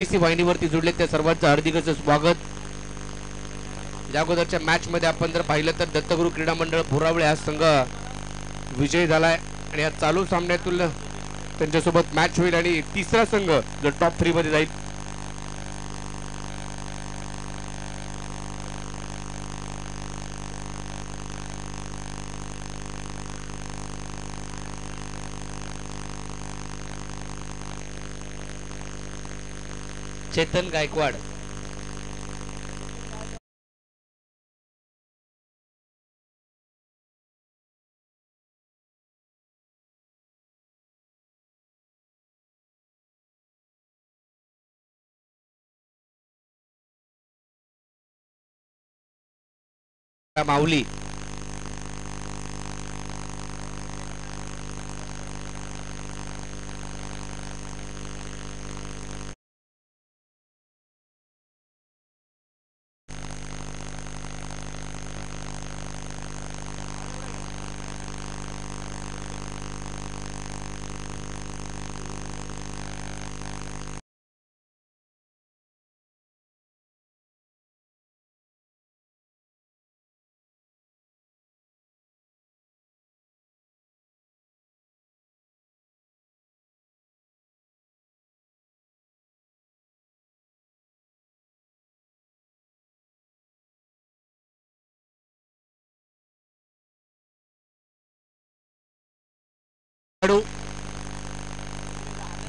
वाहिनीवरती जुडले त्या सर्वांचं हार्दिक स्वागत. या अगोदरच्या मॅच मध्ये आपण जर पाहिलं तर दत्तगुरु क्रीडा मंडळ बोरावळे हा संघ विजयी झालाय आणि या चालू सामन्यातून त्यांच्यासोबत मॅच होईल आणि तिसरा संघ जो टॉप 3 मध्ये जाईल. चेतन गायकवाड, माऊली,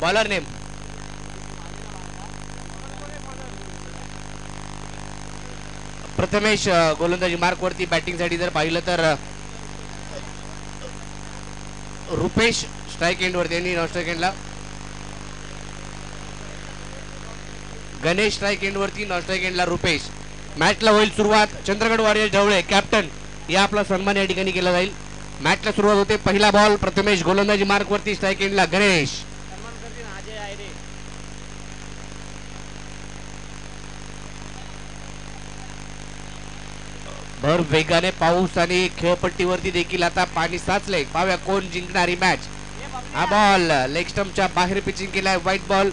बॉलर नेम प्रथमेश गोलंदाजी मार्क वरती. बॅटिंग साठी जर पाहिलं तर रुपेश स्ट्राइक एंड वरती आणि नॉन स्ट्राइक एंडला गणेश. स्ट्राइक एंड वरती, नॉन स्ट्राइक एंडला रुपेश. मॅचला होईल सुरुवात. चंद्रगड वॉरियर ढवळे कॅप्टन या आपला सन्मान या ठिकाणी केला जाईल. मॅचला सुरुवात होते. पहिला बॉल प्रथमेश गोलंदाजी मार्क वरती. स्ट्राइक एंडला गणेश. भर वेगाने पाऊस आणि खेळपट्टीवरती देखील आता पाणी साचले. पाहूया कोण जिंकणारी मॅच. हा बॉल लेग स्टंपच्या बाहेर पिचिंग केलाय. White ball.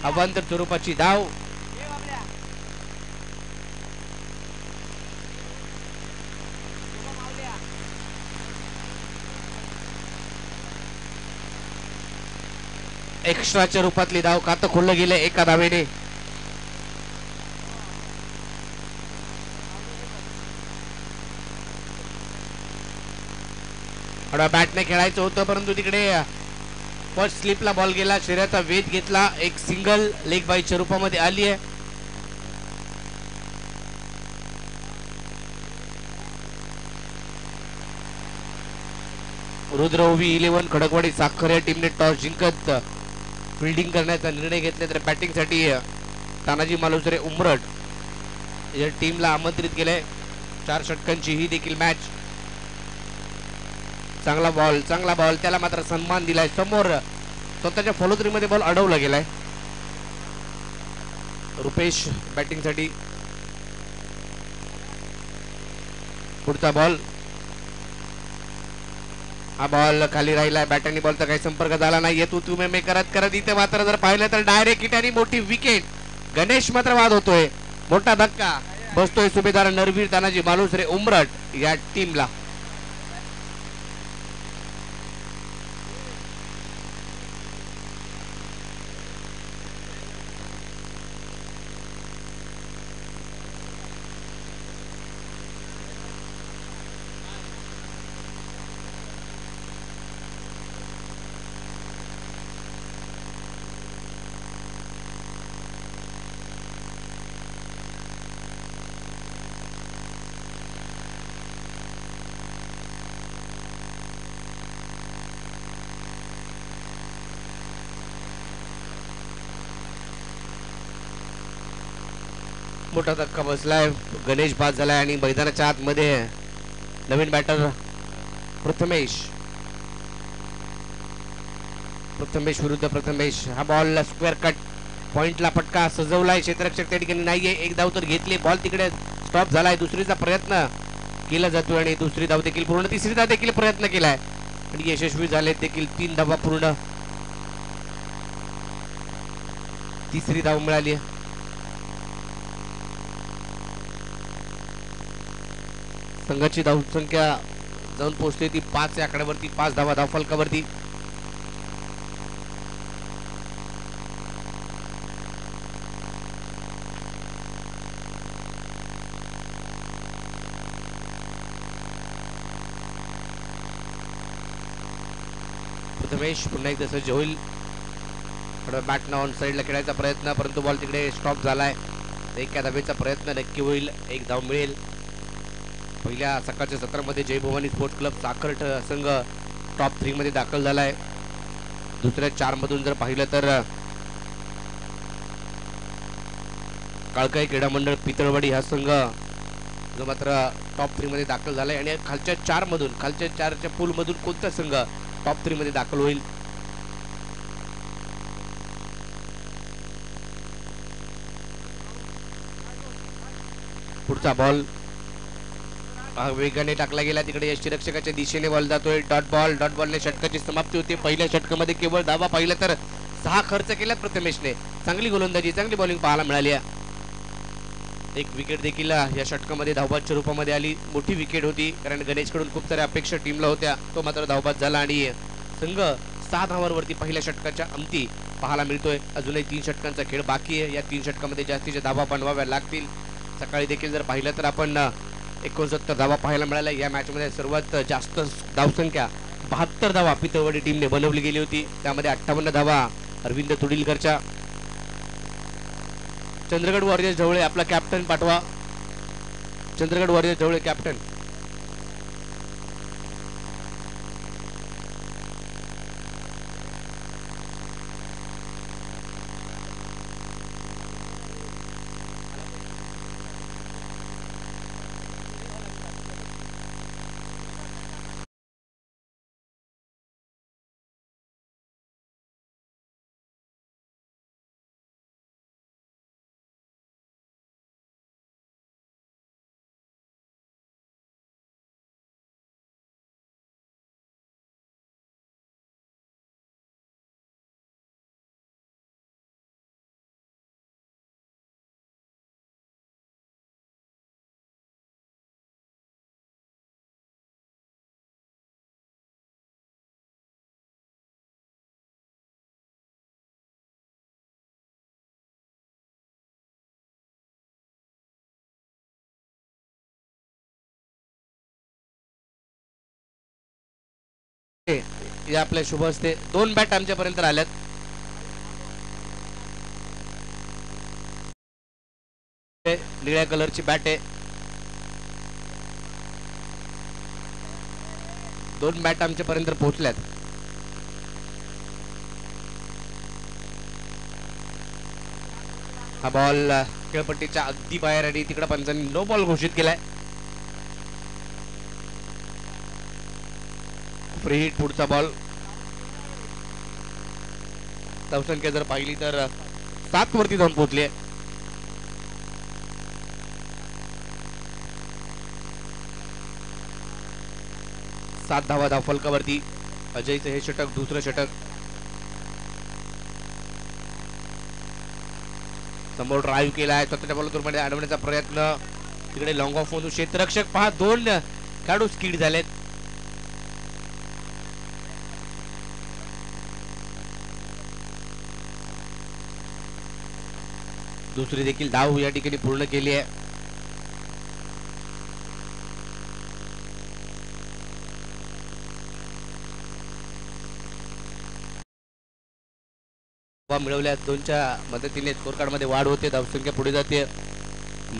अवांतर स्वरूपाची धाव. एक्स्ट्राच्या रूपातली धाव. खातं खुललं गेलं एका धावेने. बॅटने खेळायचं होतं परंतु तिकडे फर्स्ट स्लिपला बॉल गेला. शरीराचा वेध घेतला. एक सिंगल लेग बाईच्या रूपामध्ये आली आहे. रुद्रओवी 11 खडकवाडी साखर या टीमने टॉस जिंकत फिल्डिंग करण्याचा निर्णय घेतला. तर बॅटिंग साठी तानाजी मालुसरे उमरट या टीमला आमंत्रित केलंय. 4 षटकांची ही देखील मॅच. चांगला बॉल त्याला मात्र सन्मान दिलाय. समोर स्वतःच्या फॉलोथ्री मध्ये बॉल अडवला गेलाय. रुपेश बॅटिंग साठी. पुढचा बॉल. हा बॉल खाली राहिलाय. बॅटनी बॉलचा काही संपर्क झाला नाही. येतो तुम्ही मे करत करत इथे मात्र जर पाहिलं तर डायरेक्ट हिट आणि मोठी विकेट. गणेश मात्र बाद होतोय. मोठा धक्का बसतोय सुभेदार नरवीर तानाजी मालुसरे उमरट या टीमला. मोठा धक्का बसलाय. गणेश बाद झालाय आणि मैदानाच्या आतमध्ये नवीन बॅटर प्रथमेश विरुद्ध प्रथमेश. हा बॉल स्क्वेअर कट पॉइंटला फटका सजवलाय. क्षेत्ररक्षक त्या ठिकाणी नाहीये. एक धाव तर घेतली. बॉल तिकडे स्टॉप झालाय. दुसरीचा प्रयत्न केला जातो आणि दुसरी धाव देखील पूर्ण. तिसरी धाव देखील प्रयत्न केलाय आणि यशस्वी झाले देखील. 3 धावा पूर्ण. तिसरी धाव मिळाली. संघाची धावसंख्या जाऊन पोहोचते ती 5 या आकड्यावरती. 5 धावा धावफलकावरती. प्रथमेश पुन्हा एकदा सज्ज होईल. बॅट ऑन साईडला खेळायचा प्रयत्न, परंतु बॉल तिकडे स्टॉप झालाय. एका धावेचा प्रयत्न नक्की होईल. एक धाव मिळेल. पहिल्या सकाळच्या सत्रामध्ये जय भवानी स्पोर्ट्स क्लब साखर संघ टॉप 3 मध्ये दाखल झालाय. दुसऱ्या 4 मधून जर पाहिलं तर काळकाई क्रीडा मंडळ पितळवाडी हा संघ जो मात्र टॉप 3 मध्ये दाखल झालाय. आणि खालच्या 4 मधून, खालच्या 4च्या पूल मधून कोणता संघ टॉप 3 मध्ये दाखल होईल. पुढचा बॉल वेगाने टाकला गेला. तिकडे यष्टीरक्षकाच्या दिशेने बॉल जातोय. डॉट बॉलने षटकाची समाप्ती होते. पहिल्या षटकामध्ये केवळ धावा पाहिलं तर 6 खर्च केल्यात प्रथमेशने. चांगली गोलंदाजी, चांगली बॉलिंग पाहायला मिळाली. एक विकेट देखील या षटकामध्ये धावबादच्या रूपामध्ये आली. मोठी विकेट होती, कारण गणेशकडून खूप साऱ्या अपेक्षा टीमला होत्या. तो मात्र धावबाद झाला आणि संघ 6 धावांवरती पहिल्या षटकाच्या अंती पाहायला मिळतोय. अजूनही 3 षटकांचा खेळ बाकी आहे. या 3 षटकामध्ये जास्तीच्या धावा बनवाव्या लागतील. सकाळी देखील जर पाहिलं तर आपण 69 धावा पाहायला मिळाल्या. या मॅच मध्ये सर्वात जास्त धावसंख्या 72 धावा पितळवाडी टीमने बनवली गेली होती. त्यामध्ये 58 धावा अरविंद तुडीलकरच्या. चंद्रगड वॉरियर्स ढवळे आपला कॅप्टन पाठवा. Chandragad warriors Dhavale captain. या आपल्या शुभ हस्ते 2 बॅट आमच्यापर्यंत आल्यात. निळ्या कलरची बॅट आहे. 2 बॅट आमच्यापर्यंत पोहोचल्यात. हा बॉल खेळपट्टीच्या अगदी बाहेर आणि तिकडे पंचांनी नो बॉल घोषित केलाय. Free hit. पुढचा बॉल. धावसंख्या जर पाहिली तर 7 वरती जाऊन पोहोचली आहे. 7 धावा धावफलकावरती. अजयचं हे षटक, दुसरं षटक. समोर ड्राईव्ह केलाय. स्वतःच्या बॉलवर मध्ये अडवण्याचा प्रयत्न. तिकडे लॉंग ऑफ मधून क्षेत्ररक्षक पहा. 2 खेळाडू स्किड झालेत. दुसरी देखील धाव या ठिकाणी पूर्ण केली आहे. मिळवल्या 2च्या मदतीने स्कोर कार्ड मध्ये वाढ होते. धावसंख्या पुढे जाते.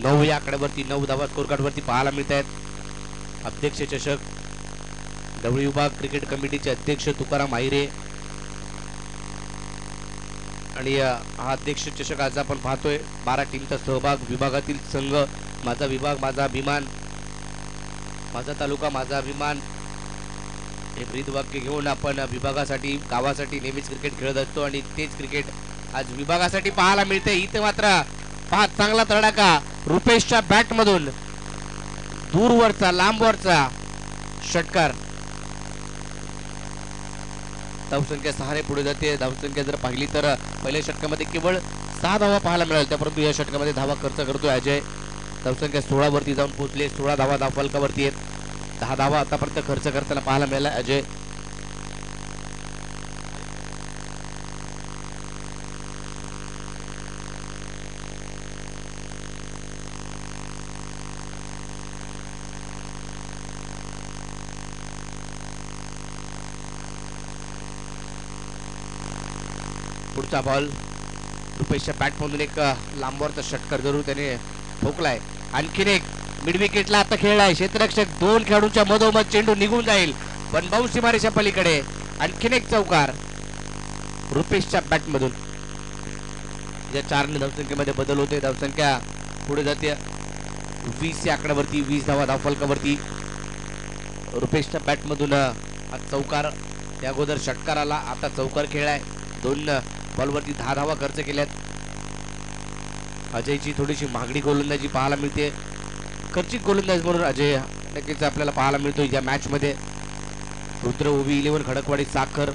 9 या आकड्यावरती 9 धावा स्कोर कार्ड वरती पाहायला मिळत आहेत. अध्यक्ष चषक ढवळी विभाग क्रिकेट कमिटीचे अध्यक्ष तुकाराम आहिरे आणि हा अध्यक्ष चषक आज आपण पाहतोय. 12 टीमचा सहभाग. विभागातील संघ. माझा विभाग माझा अभिमान, माझा तालुका माझा अभिमान हे ब्रीद वाक्य घेऊन आपण विभागासाठी, गावासाठी नेहमीच क्रिकेट खेळत असतो आणि तेच क्रिकेट आज विभागासाठी पाहायला मिळते. इथे मात्र पहा चांगला तडाखा रुपेशच्या बॅट मधून दूरवरचा लांबवरचा षटकार. धावसंख्या 6 पुढे जाते. धावसंख्या जर पाहिली तर पहिल्या षटकामध्ये केवळ 6 धावा पाहायला मिळाल्या त्या, परंतु या षटकामध्ये धावा खर्च करतोय अजय. धावसंख्या 16 वरती जाऊन पोहोचले. 16 धावा धावफलकावरती आहेत. 10 धावा आतापर्यंत खर्च करताना पाहायला मिळाला अजय. पुढचा बॉल रुपेशच्या बॅट मधून एक लांबवरचा षटकार जरूर त्याने ठोकलाय. आणखीन एक मिड विकेटला आता खेळलाय क्षेत्ररक्षक. 2 खेळाडूंच्या मधोमध चेंडू निघून जाईल पण बाउन्स सीमारेषा पलीकडे. आणखीन एक चौकार रुपेशच्या बॅट मधून. या 4 धावसंख्येमध्ये बदल होते. धावसंख्या पुढे जाते 20 या आकड्यावरती. 20 धावा धावफलकावरती. रुपेशच्या बॅट मधून हा चौकार. त्या अगोदर षटकाराला आता चौकार खेळलाय. 2 बॉलवरती 10 धावा खर्च केल्यात. अजयची थोडीशी महागडी गोलंदाजी पाहायला मिळते. खर्चिक गोलंदाज म्हणून अजय नक्कीच आपल्याला पाहायला मिळतो या मॅच मध्ये. रुद्र ओवी 11 खडकवाडी साखर.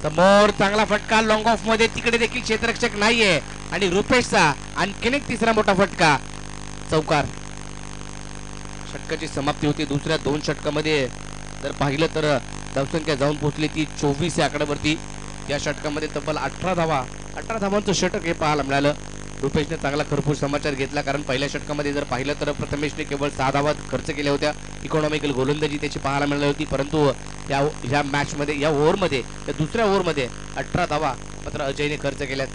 समोर चांगला फटका लॉंग ऑफ मध्ये. तिकडे देखील क्षेत्ररक्षक नाहीये आणि रुपेशचा आणखीन एक तिसरा मोठा फटका. चौकार. षटकाची समाप्ती होती. दुसऱ्या 2 षटकामध्ये जर पाहिलं तर धावसंख्या जाऊन पोहोचली ती 24 या आकड्यावरती. या षटकामध्ये तब्बल 18 धावांचं षटक हे पाहायला मिळालं. रुपेशने चांगला खरपूस समाचार घेतला कारण पहिल्या षटकामध्ये जर पाहिलं तर प्रथमेशने केवळ 6 धावा खर्च केल्या होत्या. इकॉनॉमिकल गोलंदाजी त्याची पाहायला मिळाली होती, परंतु या मॅच मध्ये या ओव्हरमध्ये त्या दुसऱ्या ओव्हरमध्ये 18 धावा मात्र अजयने खर्च केल्यात.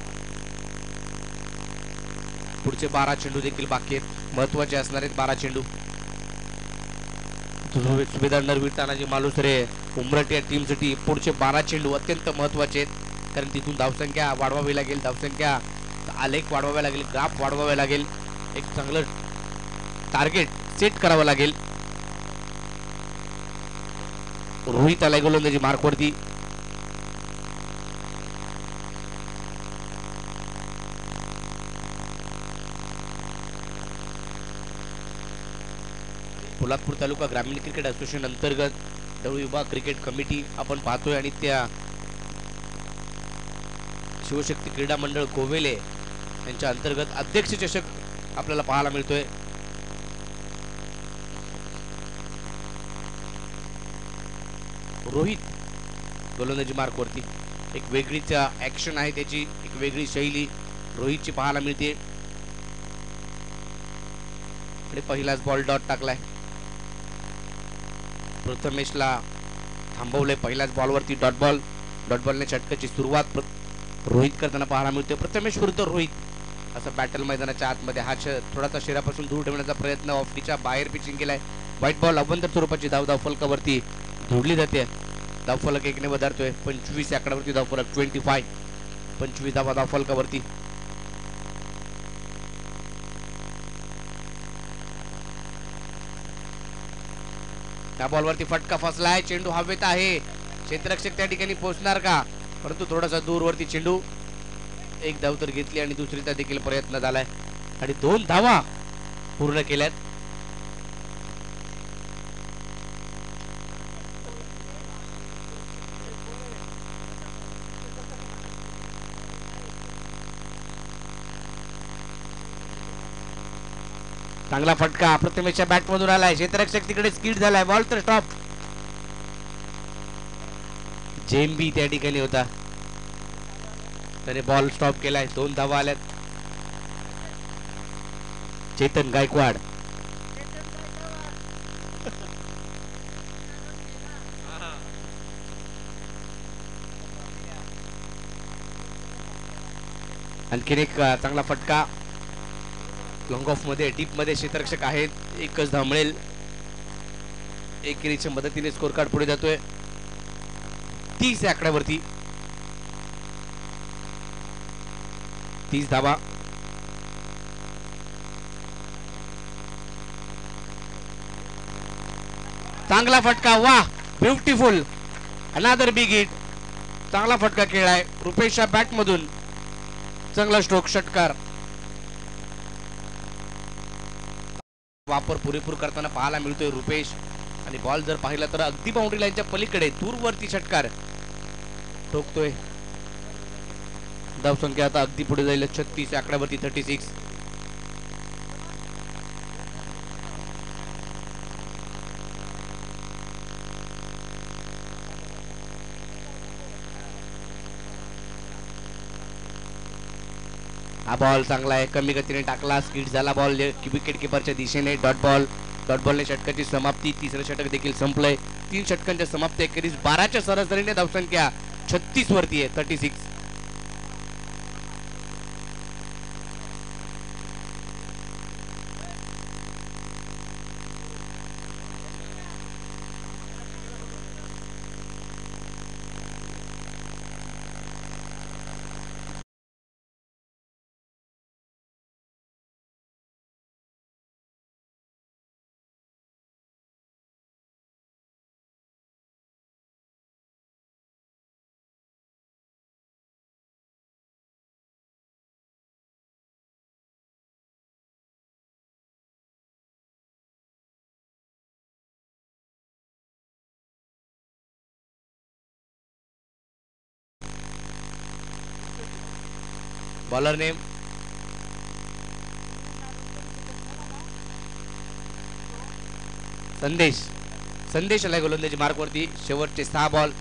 पुढचे 12 चेंडू देखील बाकी आहेत. महत्वाचे असणार आहेत 12 चेंडू. सुभेदार नरवीर तानाजी मालुसरे उमरट या टीमसाठी पुढचे 12 चेंडू अत्यंत महत्वाचे आहेत कारण तिथून धावसंख्या वाढवावी लागेल. धावसंख्या आलेख वाढवावा लागेल. ग्राफ वाढवावा लागेल. एक चांगलं टार्गेट सेट करावं लागेल. रोहित आलाय गोलंदाजी मार्कवरती. कोल्हापूर तालुका ग्रामीण क्रिकेट असोसिएशन अंतर्गत दौड विभाग क्रिकेट कमिटी आपण पाहतोय आणि त्या शिवशक्ती क्रीडा मंडळ कोवेले यांच्या अंतर्गत अध्यक्ष चषक आपल्याला पाहायला मिळतोय. रोहित गोलंदाजी मार्कवरती. एक वेगळीच ऍक्शन आहे त्याची. एक वेगळी शैली रोहितची पाहायला मिळते. आणि पहिलाच बॉल डॉट टाकलाय. प्रथमेशला थांबवलंय पहिल्याच बॉलवरती डॉट बॉल. डॉट बॉलने षटकाची सुरुवात रोहित करताना पाहायला मिळते. प्रथमेश विरुद्ध रोहित असं बॅटल मैदानाच्या आतमध्ये. हा थोडासा शरीरापासून दूर ठेवण्याचा प्रयत्न ऑफीच्या बाहेर पिचिंग केलाय. व्हाईट बॉल अवंतर स्वरूपाची धाव फलकावरती जोडली जाते. धावफलक 1 ने वधारतोय. 25 आकड्यावरती धावफलक. 25 धावा धावफलकावरती. त्या बॉलवरती फटका फसलाय. चेंडू हवेत आहे. क्षेत्ररक्षक त्या ठिकाणी पोहोचणार का, परंतु थोडासा दूरवरती चेंडू. 1 धाव तर घेतली आणि दुसरीचा देखील प्रयत्न झालाय आणि 2 धावा पूर्ण केल्यात. चांगला फटका प्रथमेशच्या बॅट मधून आलाय. क्षेत्ररक्षक तिकडे स्किड झालाय. बॉल तर स्टॉप. जेम्बी त्या ठिकाणी होता, त्याने बॉल स्टॉप केलाय. 2 धावा आल्यात. चेतन गायकवाड आणखीन एक चांगला फटका. लॉंग ऑफ मध्ये डीप मध्ये क्षेत्ररक्षक आहेत. 1च धाव मिळेल. एकेरीच्या मदतीने स्कोर कार्ड पुढे जातोय 30 आकड्यावरती. 30 धावा. चांगला फटका. वाह, ब्युटिफुल. अनादर बिग हिट. चांगला फटका खेळलाय रुपेशच्या बॅट मधून. चांगला स्ट्रोक, षटकार. वापर पुरेपूर करताना पाहायला मिळतोय रुपेश. आणि बॉल जर पाहिला तर अगदी बाउंड्री लाईनच्या पलीकडे दूरवरती षटकार ठोकतोय. धावसंख्या आता अगदी पुढे जाईल 36 आकड्यावरती 36. हा बॉल चांगला आहे, कमी गतीने टाकला, स्किट झाला बॉल विकेट किपरच्या दिशेने. Dot ball. डॉट बॉलने षटकाची समाप्ती. तिसरं षटक देखील संपलंय. 3 षटकांच्या समाप्ती अखेरीस 12च्या सरासरीने धावसंख्या 36 वरती आहे. 36. बॉलर नेम संदेश. संदेश आलाय गोलंदाजी मार्कवरती. शेवटचे 6 बॉल.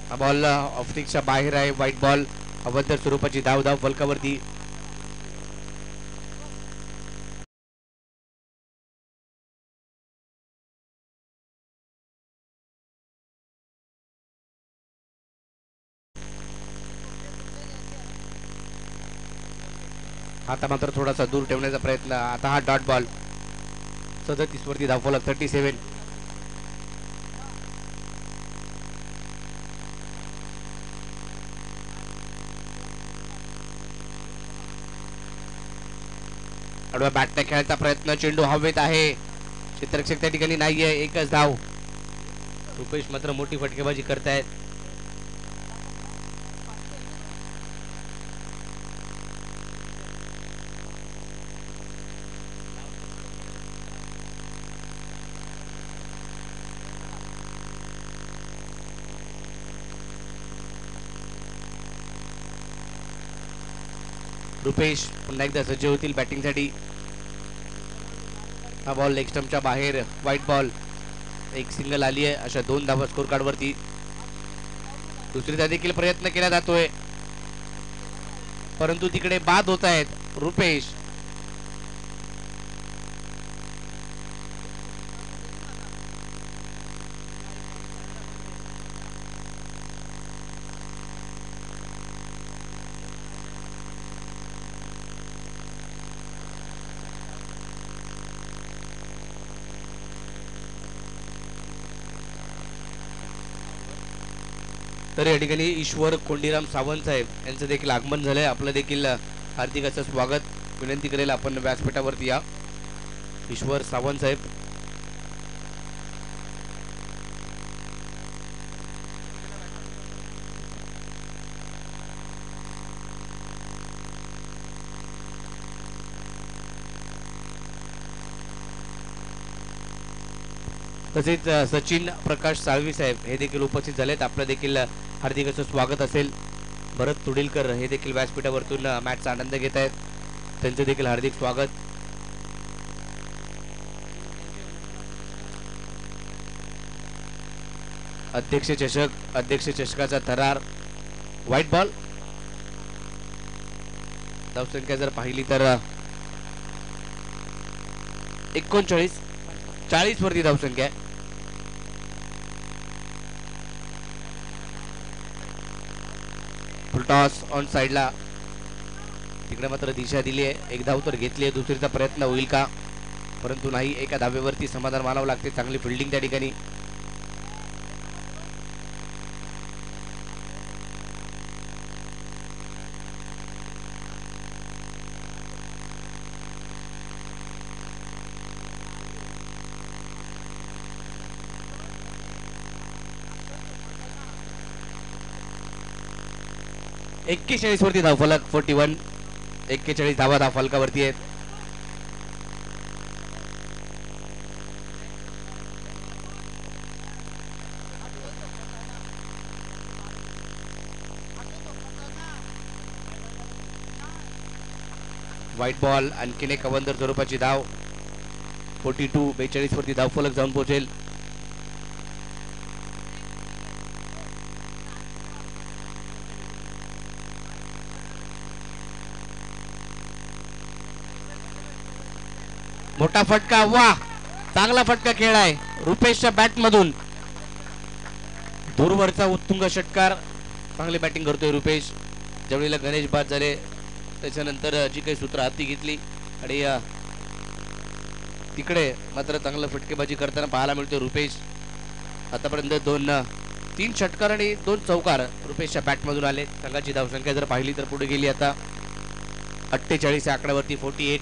हा बॉल ऑफस्टिकच्या बाहेर आहे. White ball. अभद्र स्वरूपाची धाव फलकावरती. आता मात्र थोडासा दूर ठेवण्याचा प्रयत्न. आता हा डॉट बॉल. 37 वरती धावफलक 37. आडव्या बॅटने खेळायचा प्रयत्न. चेंडू हवेत आहे. क्षेत्ररक्षक त्या ठिकाणी नाहीये. एकच धाव. रुपेश मात्र मोठी फटकेबाजी करतायत. रुपेश पुन्हा एकदा सज्ज होतील बॅटिंगसाठी. हा बॉल लेग स्टंपच्या बाहेर. White ball. एक सिंगल आली आहे. अशा 2 धावा स्कोर कार्ड वरती. दुसरीचा देखील प्रयत्न केला जातोय, परंतु तिकडे बाद होत आहेत. रुपेश तर या ठिकाणी ईश्वर कोंडीराम सावंत साहेब यांचं देखील आगमन झालंय. आपलं देखील हार्दिक असं स्वागत. विनंती करेल आपण व्यासपीठावरती या. ईश्वर सावंत साहेब. तसेच सचिन प्रकाश साळवी साहेब हे देखील उपस्थित झालेत. आपलं देखील हार्दिक असं स्वागत असेल. भरत तुडीलकर हे देखील व्यासपीठावरतून मॅचचा आनंद घेत आहेत. त्यांचं देखील हार्दिक स्वागत. अध्यक्ष चषकाचा थरार. White ball. धावसंख्या जर पाहिली तर 39. 40 वरती धावसंख्या आहे. फुलटॉस ऑन साइडला. तिकडे मात्र दिशा दिली आहे. एक धाव तर घेतली आहे. दुसरीचा प्रयत्न होईल का? परंतु नाही. एका धावेवरती समाधान मानावं लागते. चांगली फिल्डिंग त्या ठिकाणी. एक्केचाळीस वरती धावफलक 41. 41 धावा धावफलकावरती आहेत. White ball. आणखीन एक अवंतर स्वरूपाची धाव. 42 42 वरती धावफलक जाऊन पोहोचेल. मोठा फटका. वा, चांगला फटका खेळाय रुपेशच्या बॅट मधून. दूरवरचा उत्तुंग षटकार. चांगली बॅटिंग करतोय रुपेश. ज्यावेळेला गणेश बाद झाले त्याच्यानंतर जी काही सूत्र हाती घेतली आणि तिकडे मात्र चांगलं फटकेबाजी करताना पाहायला मिळतोय रुपेश. आतापर्यंत 3 षटकार आणि 2 चौकार रुपेशच्या बॅट मधून आले. संघाची धावसंख्या जर पाहिली तर पुढे गेली आता 48 या आकड्यावरती. 48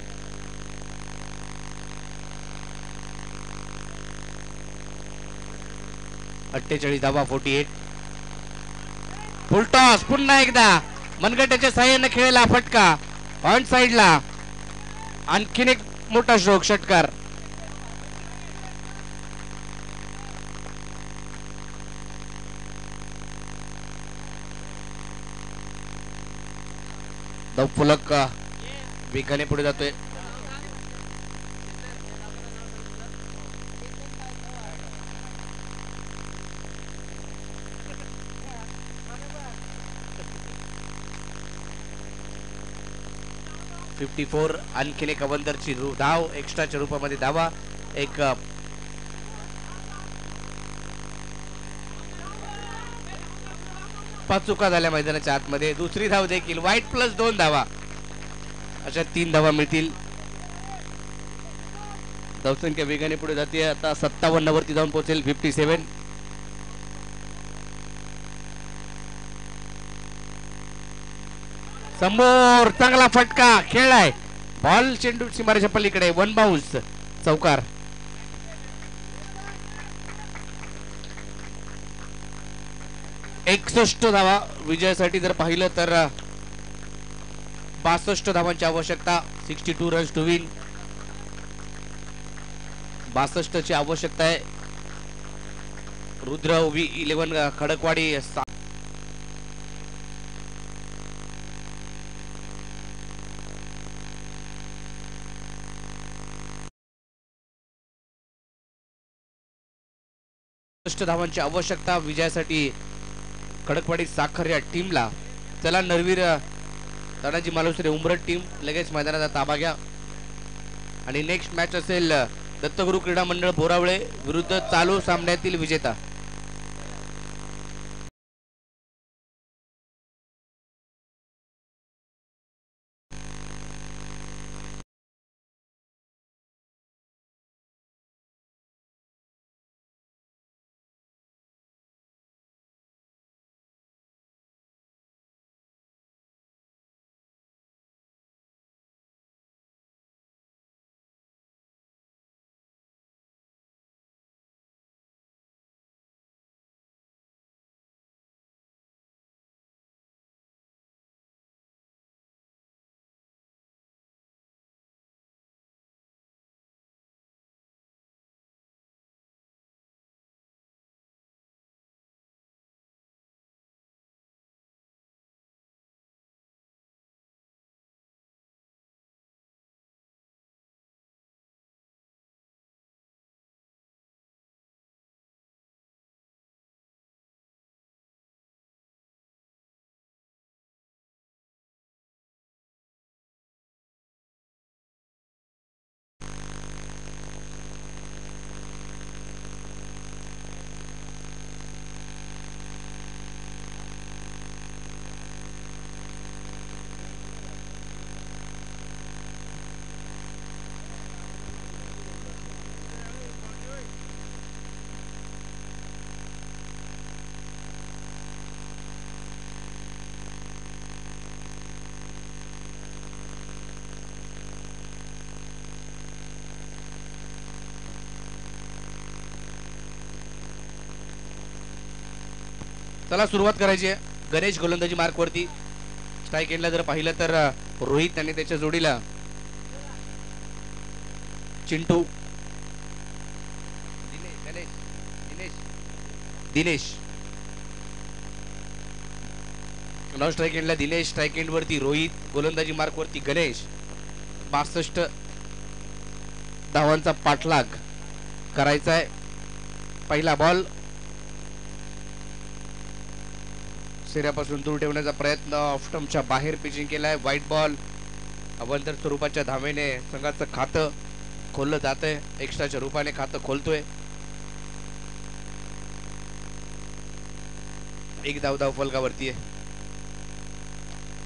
48 धावा. 48 फुल टॉस. पुन्हा एकदा मनगटाच्या साह्याने खेळला फटका ऑन साइडला. आणखीन एक मोठा स्ट्रोक षटकार. धावफलक वेगाने पुढे जातोय. आणखीन एक अवंतरची धाव. एक्स्ट्राच्या रूपामध्ये धावा. एक 5 चुका झाल्या मैदानाच्या आतमध्ये. दुसरी धाव देखील. वाईट प्लस 2 धावा. अशा 3 धावा मिळतील. धावसंख्या वेगाने पुढे जाते. आता 57 वरती जाऊन पोहोचेल. 57. समोर चांगला फटका खेळलाय. बॉल चेंडू सीमारेच्या पलीकडे. 1 बाउन्स. चौकार. एकसष्ट धावा विजयासाठी जर पाहिलं तर 62 धावांची आवश्यकता. 62 रन्स टू विन. 62 ची आवश्यकता आहे. रुद्र V11 खडकवाडी. धावांची आवश्यकता विजयासाठी खडकवाडी साखर या टीमला. चला नरवीर तानाजी मालुसरे उमरट टीम लगेच मैदानाचा ताबा घ्या. आणि नेक्स्ट मॅच असेल दत्तगुरु क्रीडा मंडळ बोरावळे विरुद्ध चालू सामन्यातील विजेता. चला सुरुवात करायची आहे. गणेश गोलंदाजी मार्क वरती. स्ट्राइक एंडला जर पाहिलं तर रोहित आणि त्याच्या जोडीला चिंटू. दिनेश. नॉन स्ट्राइक एंडला दिनेश. स्ट्राइक एंड वरती रोहित. गोलंदाजी मार्क वरती गणेश. 62 धावांचा पाठलाग करायचा आहे. पहिला बॉल सिऱ्यापासून दूर ठेवण्याचा प्रयत्न, ऑफ स्टंपच्या बाहेर पिचिंग केलाय. White ball. अवंतर स्वरूपाच्या धावेने संघाचं खातं खोललं जात आहे. एक्स्ट्राच्या रूपाने खातं खोलतोय. एक धाव फलकावरती आहे.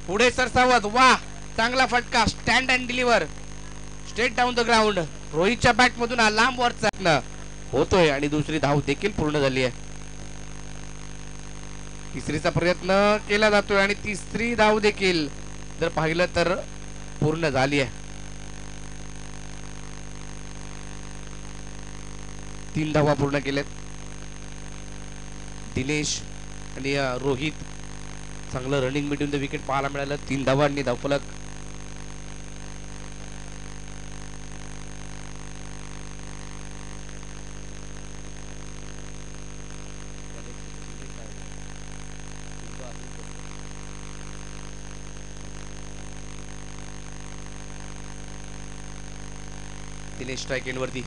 पुढे सरसावत. वा, चांगला फटका. Stand and deliver straight down the ground. रोहितच्या बॅट मधून हा लांब वरचा होतोय आणि दुसरी धाव देखील पूर्ण झाली आहे. तिसरीचा प्रयत्न केला जातोय आणि तिसरी धाव देखील जर पाहिलं तर पूर्ण झाली आहे. 3 धावा पूर्ण केल्यात. दिनेश आणि रोहित चांगलं रनिंग बिटवीन द विकेट पाहायला मिळालं. 3 धावांनी धावफलक. दिनेश स्ट्राइक एंड वरती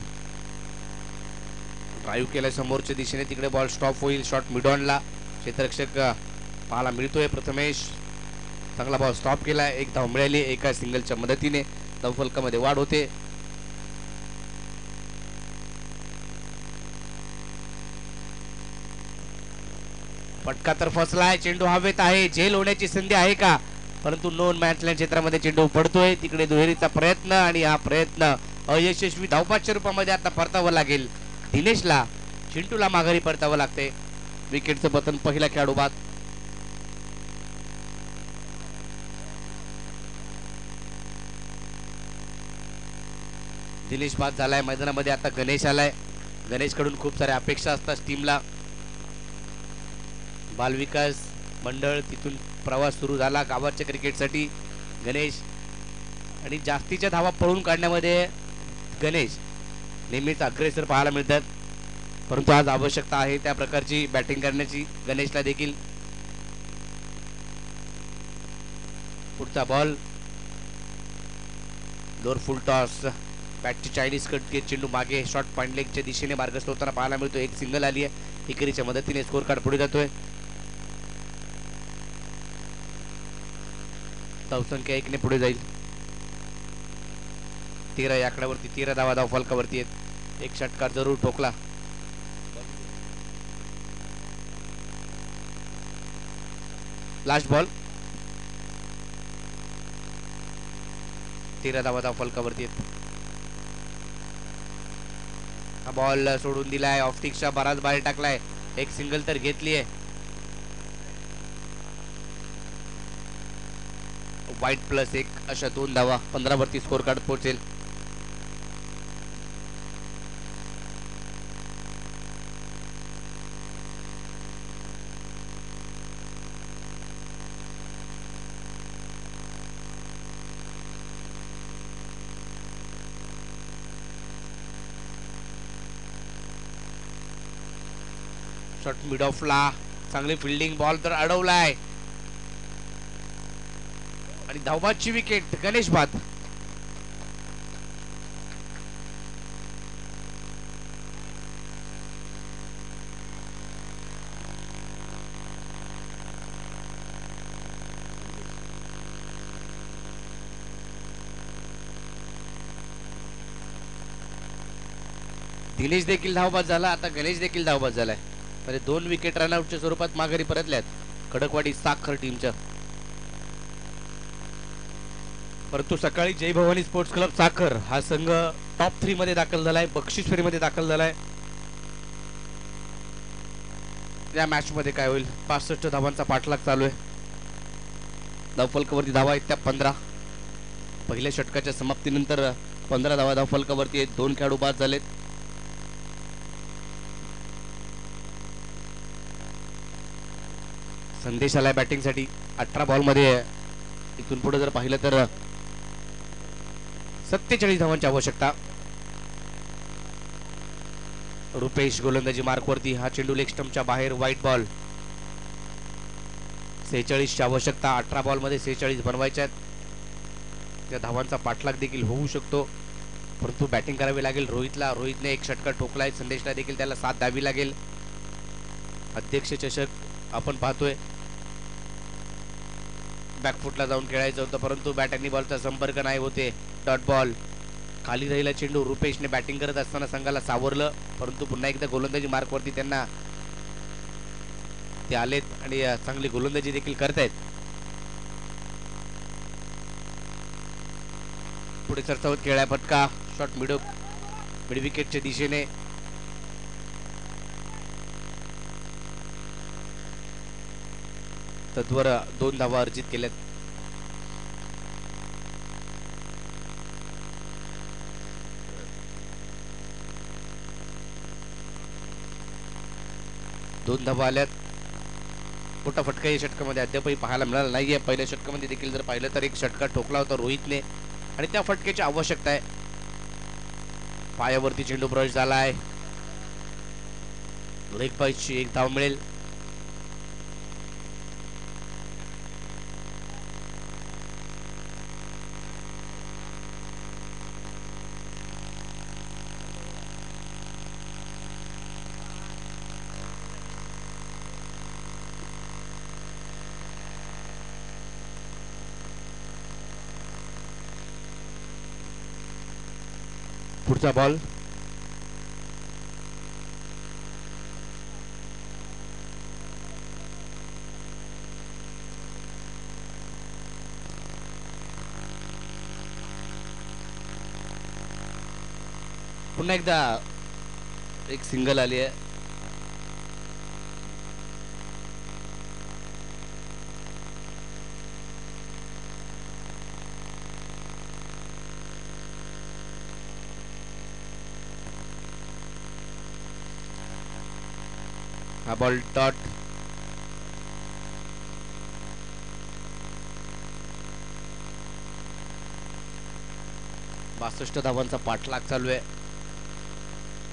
ड्राईव्ह केलाय समोरच्या दिशेने. तिकडे बॉल स्टॉप होईल. शॉट मिड ऑनला. क्षेत्ररक्षक पाहायला मिळतोय. प्रथमेश चांगला बॉल स्टॉप केलाय. एक धाव मिळाली एका सिंगलच्या मदतीने. धावफलकामध्ये वाढ होते. फटका तर फसलाय. चेंडू हवेत आहे. झेल होण्याची संधी आहे का? परंतु नोन मॅचलँड क्षेत्रामध्ये चेंडू पडतोय. तिकडे दुहेरीचा प्रयत्न आणि हा प्रयत्न अयशस्वी. धावपाच्या रूपामध्ये आता परतावं लागेल दिनेशला. चिंटूला माघारी परतावं लागते. विकेटचं बटन पहिला खेळाडू बाद. दिनेश बाद झालाय. मैदानामध्ये आता गणेश आलाय. गणेश कडून खूप साऱ्या अपेक्षा असतात टीमला. बालविकास मंडळ तिथून प्रवास सुरू झाला गावाच्या क्रिकेटसाठी. गणेश आणि जास्तीच्या धावा पळून काढण्यामध्ये गणेश नेहमीच अग्रेसर पाहायला मिळतात. परंतु आज आवश्यकता आहे त्या प्रकारची बॅटिंग करण्याची गणेशला देखील. पुढचा बॉल लोअर फुल टॉस. बॅटची चायनीज कट घेत चेंडू मागे. शॉर्ट पॉइंट लेगच्या दिशेने मार्गस्थ होताना पाहायला मिळतो. एक सिंगल आली आहे. इकरीच्या मदतीने स्कोर कार्ड पुढे जातोय. धावसंख्या 1 ने पुढे जाईल. 13 या आकड्यावरती 13 धावा धाव फलकावरती आहेत. एक षटकार जरूर ठोकला. Last ball. 13 धावा धाव फलकावरती आहेत. हा बॉल सोडून दिलाय. ऑफ स्टिकच्या बराच बाहेर टाकलाय. एक सिंगल तर घेतली आहे. वाईट प्लस 1 अशा 2 धावा. 15 वरती स्कोर कार्ड पोहोचेल. शॉट मिड ऑफला. चांगली फिल्डिंग. बॉल तर अडवलाय आणि धावबादची विकेट. गणेश बाद. दिनेश देखील धावबाद झाला. आता गणेश देखील धावबाद झालाय. म्हणजे 2 विकेट रनआउटच्या स्वरूपात माघारी परतल्यात खडकवाडी साखर टीमच्या. परंतु सकाळी जय भवानी स्पोर्ट्स क्लब साखर हा संघ टॉप 3 मध्ये दाखल झालाय. बक्षीस फेरीमध्ये दाखल झालाय. या मॅच मध्ये काय होईल? 65 धावांचा पाठलाग चालू आहे. धावफलकावरती धावा आहेत त्या 15. पहिल्या षटकाच्या समाप्तीनंतर 15 धावा धावफलकावरती आहेत. 2 खेळाडू बाद झालेत. संदेश आलाय बॅटिंग साठी. 18 बॉल मध्ये इथून पुढे जर पाहिलं तर 47 धावांची आवश्यकता. रुपेश गोलंदाजी मार्क वरती. हा चेंडू लेग स्टंपच्या बाहेर. White ball. 46 ची आवश्यकता. 18 बॉल मध्ये 46 बनवायच्या आहेत. त्या धावांचा पाठलाग देखील होऊ शकतो, परंतु बॅटिंग करावी लागेल रोहितला. रोहितने एक षटकार ठोकलाय, संदेशला देखील त्याला साथ द्यावी लागेल. अध्यक्ष चषक आपण पाहतोय. बॅकफुटला जाऊन खेळायचं होतं, परंतु बॅट आणि बॉलचा संपर्क नाही होते. Dot ball. खाली राहिला चेंडू. रुपेशने बॅटिंग करत असताना संघाला सावरलं, परंतु पुन्हा एकदा गोलंदाजी मार्कवरती त्यांना ते आलेत आणि चांगली गोलंदाजी देखील करतायत. पुढे सरसावत खेळाय फटका. शॉट मिड विकेटच्या दिशेने. तत्वर 2 धावा अर्जित केल्यात. दोन धावा आल्यात. मोठा फटका या षटकामध्ये अद्यापही पाहायला मिळाला नाहीये. पहिल्या षटकामध्ये देखील जर पाहिलं तर एक षटकार ठोकला होता रोहितने आणि त्या फटक्याची आवश्यकता आहे. पायावरती चेंडू ब्रश झालाय. लेग पायची एक धाव मिळेल. पुढचा बॉल. पुन्हा एकदा एक सिंगल आली आहे. हा बॉल डॉट. बासष्ट धावांचा पाठलाग चालू आहे.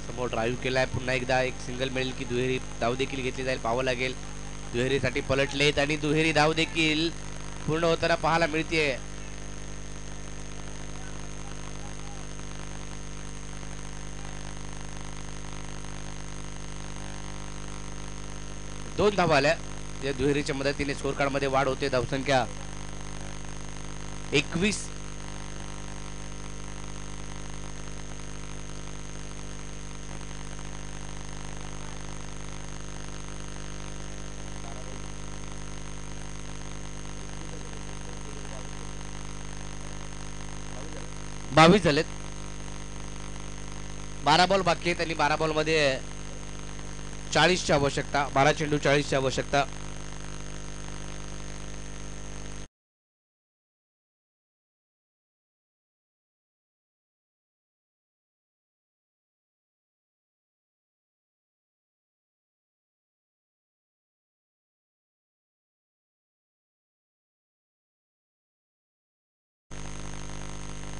समोर ड्राईव्ह केलाय. पुन्हा एकदा एक सिंगल मिळेल की दुहेरी धाव देखील घेतली जाईल पाहावं लागेल. दुहेरीसाठी पलटलेत आणि दुहेरी धाव देखील पूर्ण होताना पाहायला मिळते. दोन धावा आल्या. या दुहेरीच्या मदतीने स्कोर कार्ड मध्ये वाढ होते. धावसंख्या 21. बावीस झालेत. 12 बॉल बाकी आहेत आणि 12 बॉल मध्ये 40ची आवश्यकता. 12 चेंडू 40ची आवश्यकता.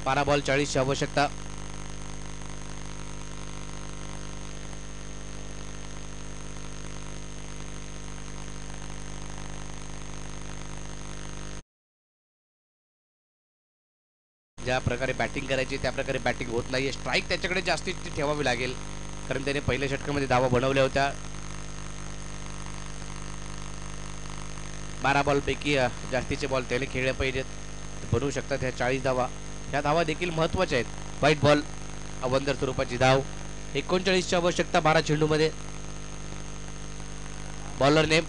बारा बॉल 40ची आवश्यकता. ज्या प्रकारे बॅटिंग करायची त्या प्रकारे बॅटिंग होत नाहीये. स्ट्राईक त्याच्याकडे जास्तीत ठेवावी लागेल, कारण त्याने पहिल्या षटकामध्ये धावा बनवल्या होत्या. 12 बॉल पैकी जास्तीचे बॉल त्याने खेळले पाहिजेत, बनवू शकतात ह्या 40 धावा. ह्या धावा देखील महत्वाच्या आहेत. White ball. अवंदर स्वरूपाची धाव. 39ची आवश्यकता 12 चेंडू मध्ये. बॉलर नेम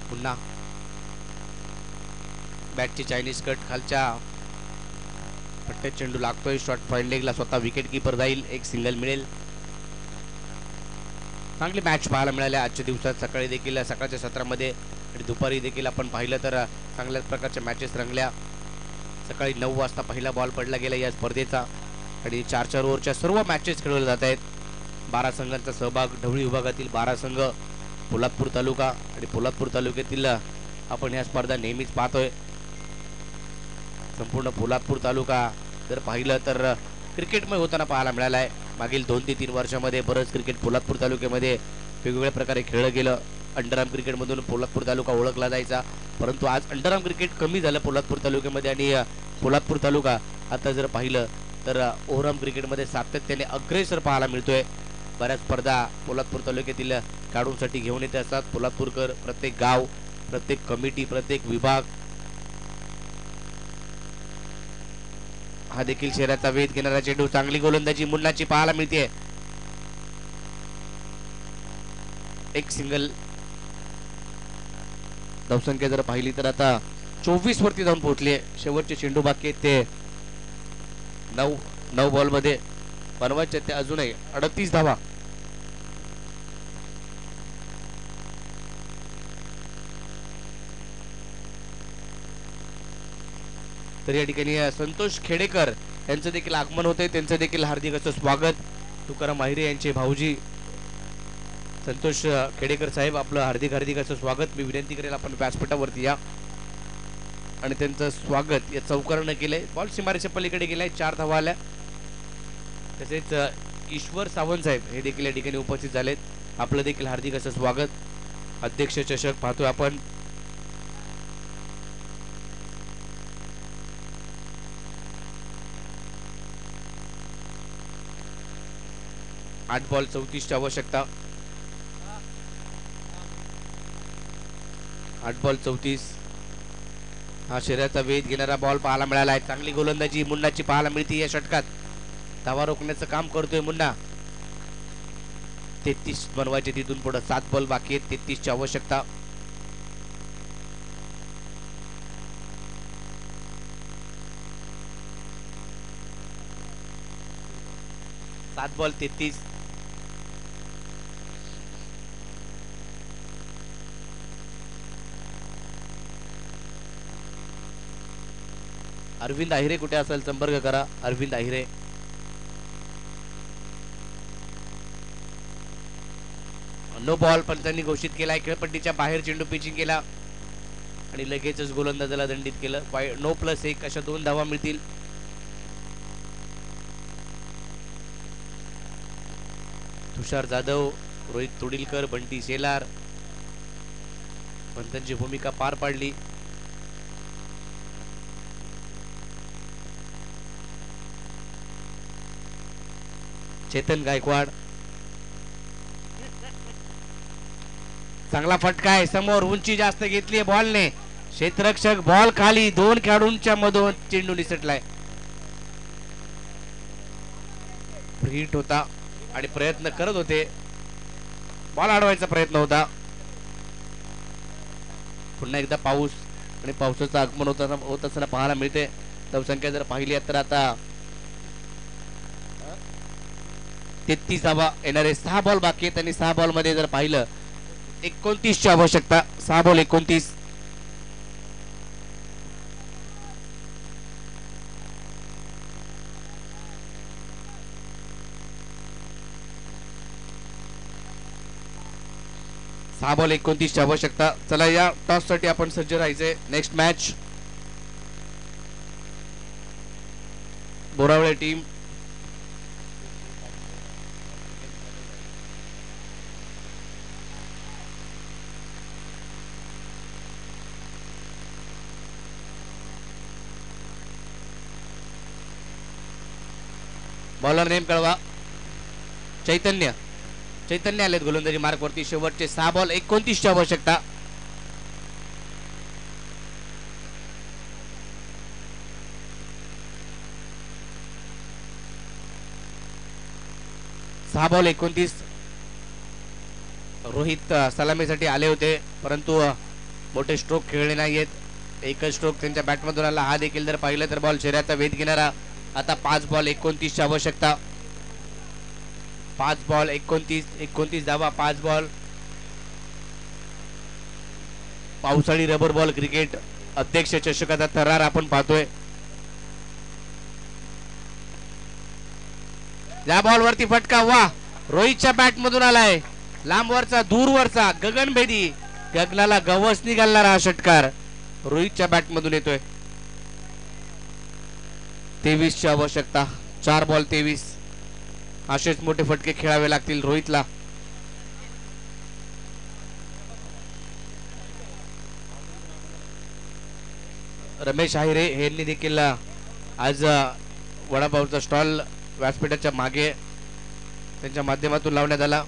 पुन्हा बॅटची चायनीज कट. खालच्या पट्ट्यात चेंडू लागतोय. शॉट पॉइंट लेगला स्वतः विकेट कीपर जाईल. एक सिंगल मिळेल. चांगली मॅच पाहायला मिळाल्या आजच्या दिवसात. सकाळी देखील सकाळच्या सत्रामध्ये आणि दुपारी देखील आपण पाहिलं तर चांगल्याच प्रकारच्या मॅचेस रंगल्या. सकाळी 9 वाजता पहिला बॉल पडला गेला या स्पर्धेचा आणि 4-4 ओव्हरच्या सर्व मॅचेस खेळवल्या जात आहेत. 12 संघांचा सहभाग. ढवळी विभागातील 12 संघ. पोलादपूर तालुका आणि पोलादपूर तालुक्यातील आपण ह्या स्पर्धा नेहमीच पाहतोय. संपूर्ण पोलादपूर तालुका जर पाहिलं तर क्रिकेटमय होताना पाहायला मिळाला आहे. मागील 2 ते 3 वर्षामध्ये बरंच क्रिकेट पोलादपूर तालुक्यामध्ये वेगवेगळ्या प्रकारे खेळलं गेलं. अंडरआर्म क्रिकेटमधून पोलादपूर तालुका ओळखला जायचा, परंतु आज अंडरआर्म क्रिकेट कमी झालं पोलादपूर तालुक्यामध्ये. आणि पोलादपूर तालुका आता जर पाहिलं तर ओव्हरआर्म क्रिकेटमध्ये सातत्याने अग्रेसर पाहायला मिळतोय. बऱ्याच स्पर्धा पोलादपूर तालुक्यातील खेळाडूंसाठी घेऊन येत असतात पोलादपूरकर. प्रत्येक गाव, प्रत्येक कमिटी, प्रत्येक विभाग हा देखील शहराचा वेध घेणारा चेंडू. चांगली गोलंदाजी मुन्नाची पाहायला मिळते. एक सिंगल. धावसंख्या जर पाहिली तर आता 24 वरती जाऊन पोहोचले. शेवटचे चेंडू बाकी आहेत ते 9 बॉल मध्ये बनवायचे ते अजूनही 38 धावा. तर या ठिकाणी संतोष खेडेकर यांचं देखील आगमन होते. त्यांचं देखील हार्दिक असं स्वागत. तुकाराम आहिरे यांचे भाऊजी संतोष खेडेकर साहेब, आपलं हार्दिक असं स्वागत. मी विनंती करेल आपण व्यासपीठावरती या आणि त्यांचं स्वागत या चौकारानं केलंय. बॉल सीमारेच्या पलीकडे गेलाय. 4 धावा आल्या. तसेच ईश्वर सावंत साहेब हे देखील या ठिकाणी उपस्थित झालेत. आपलं देखील हार्दिक असं स्वागत. अध्यक्ष चषक पाहतोय आपण. आठ बॉल 34 ची आवश्यकता. 8 बॉल 34. हा शरीराचा वेध घेणारा बॉल पाहायला मिळाला आहे. चांगली गोलंदाजी मुन्नाची पाहायला मिळते या षटकात. धावा रोखण्याचं काम करतोय मुन्ना. 33 बनवायचे तिथून पुढे. 7 बॉल बाकी आहेत. 33 ची आवश्यकता. सात बॉल 33. अरविंद आहिरे कुठे असेल संपर्क करा. अरविंद आहिरे. नो बॉल पंचांनी घोषित केलाय. खेळपट्टीच्या बाहेर चेंडू पिचिंग केला आणि लगेचच गोलंदाजाला दंडित केलं. 9+1 अशा 2 धावा मिळतील. तुषार जाधव, रोहित तुडीलकर, बंटी शेलार पंचांची भूमिका पार पाडली. चेतन गायकवाड. चांगला फटका आहे. समोर उंची जास्त घेतली बॉलने. क्षेत्ररक्षक बॉल खाली. 2 खेळाडूंच्या मधून चेंडू निसटलाय. हिट होता आणि प्रयत्न करत होते. बॉल अडवायचा प्रयत्न होता. पुन्हा एकदा पाऊस आणि पावसाचं आगमन होत असताना पाहायला मिळते. धावसंख्या जर पाहिली तर आता 33 धावा येणारे. 6 बॉल बाकी आहेत आणि 6 बॉल मध्ये जर पाहिलं 29 ची आवश्यकता. 6 बॉल 29. सहा बॉल 29 ची आवश्यकता. चला या टॉस साठी आपण सज्ज राहायचे. Next match Borawale team bowler name कळवा. चैतन्य आलेत गोलंदाजी मार्क वरती. शेवटचे 6 बॉल 29 ची आवश्यकता. सहा बॉल 29. रोहित सलामीसाठी आले होते परंतु मोठे स्ट्रोक खेळले नाहीयेत. एकच स्ट्रोक त्यांच्या बॅटमधून आला. हा देखील जर पाहिलं तर बॉल शर्यतीचा वेध घेणारा. आता 5 बॉल 29 ची आवश्यकता. 5 बॉल 29 धावा. 5 बॉल. पावसाळी रबर बॉल क्रिकेट अध्यक्ष चषकाचा थरार आपण पाहतोय. या बॉल वरती फटका. वा, रोहितच्या बॅट मधून आलाय. लांबवरचा दूरवरचा गगनभेदी. गगनाला गवस निघालणारा हा षटकार रोहितच्या बॅट मधून येतोय. 23 ची आवश्यकता. 4 बॉल 23. असेच मोठे फटके खेळावे लागतील रोहितला. रमेश आहिरे यांनी देखील आज वडापावचा स्टॉल व्यासपीठाच्या मागे त्यांच्या माध्यमातून लावण्यात आला.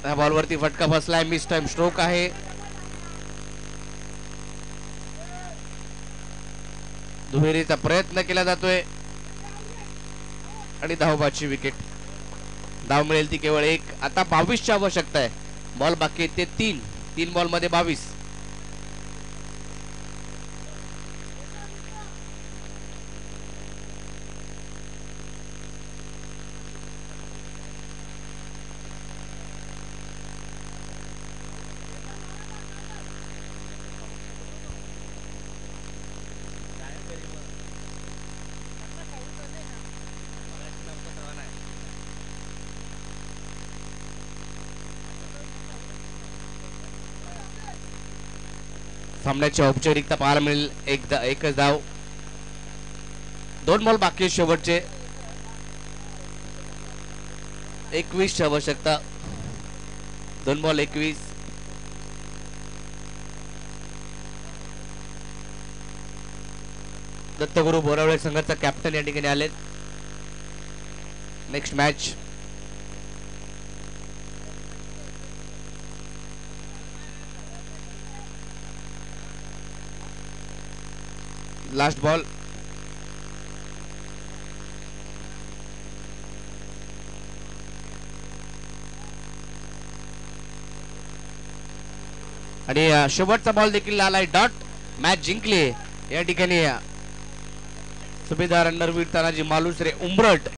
त्या बॉलवरती फटका बसलाय, मिस टाइम स्ट्रोक आहे. दुहेरीचा प्रयत्न केला जातोय आणि धावबाची विकेट. धाव मिळेल ती केवळ एक. आता 22 ची आवश्यकता आहे. बॉल बाकी ते 3 बॉल मध्ये 22. सामन्याची औपचारिकता पाहायला मिळेल. एकच धाव. 2 बॉल बाकी शेवटचे. 21 ची आवश्यकता. 2 बॉल 21. दत्तगुरु बोरावळे संघाचा कॅप्टन या ठिकाणी आले. Next match last ball. आणि शेवटचा बॉल देखील आलाय. डॉट. मॅच जिंकली या ठिकाणी सुभेदार अंडरवीर तानाजी मालुसरे उंबरट